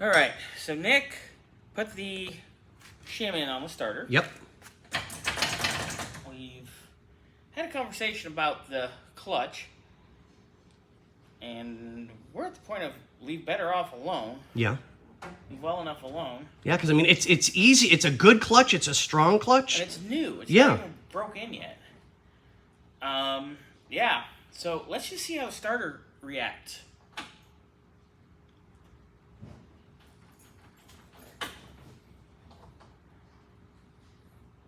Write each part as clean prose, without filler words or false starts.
All right, so Nick put the shim in on the starter. Yep. We've had a conversation about the clutch, and we're at the point of leave better off alone. Yeah. Leave well enough alone. Yeah, because I mean, it's easy. It's a good clutch. It's a strong clutch. And it's new. It's Yeah. not even broke in yet. Yeah. So let's just see how the starter reacts.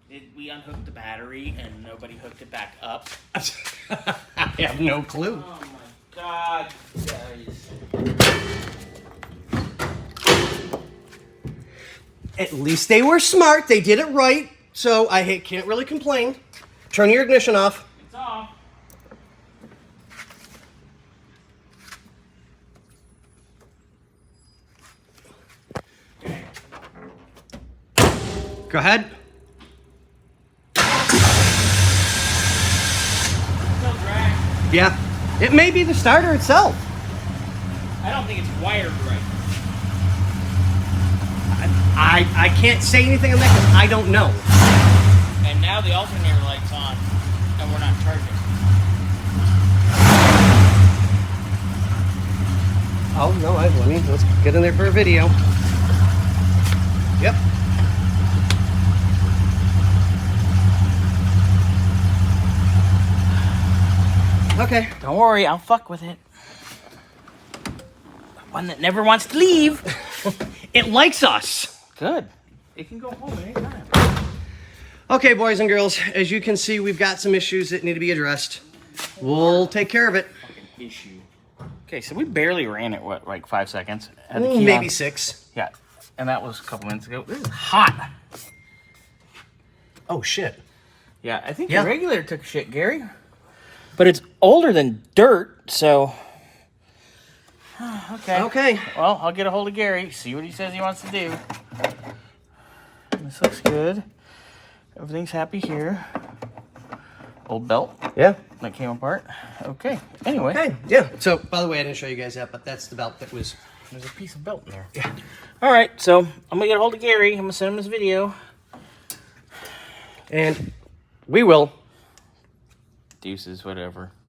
Did we unhook the battery and nobody hooked it back up? I have no clue. Oh my God, guys. At least they were smart. They did it right. So I can't really complain. Turn your ignition off. It's off. Okay. Go ahead. Still drag. Yeah. It may be the starter itself. I don't think it's wired right. I can't say anything on that because I don't know. And now the alternator light's on, and we're not charging. Oh, no, let's get in there for a video. Yep. Okay. Don't worry, I'll fuck with it. One that never wants to leave. It likes us. Good. It can go home anytime. Okay, boys and girls, as you can see, we've got some issues that need to be addressed. We'll take care of it. Fucking issue. Okay, so we barely ran it, what, like 5 seconds? Had the key Maybe on. 6. Yeah, and that was a couple minutes ago. This is hot. Oh, shit. Yeah, I think Yeah. the regulator took a shit, Gary. But it's older than dirt, so... Okay. Okay. Well, I'll get a hold of Gary, see what he says he wants to do. This looks good. Everything's happy here. Old belt Yeah. that came apart. Okay. Anyway. Okay. Yeah. So, by the way, I didn't show you guys that, but that's the belt that was... There's a piece of belt in there. Yeah. All right, so I'm going to get a hold of Gary. I'm going to send him this video. And we will. Deuces, whatever.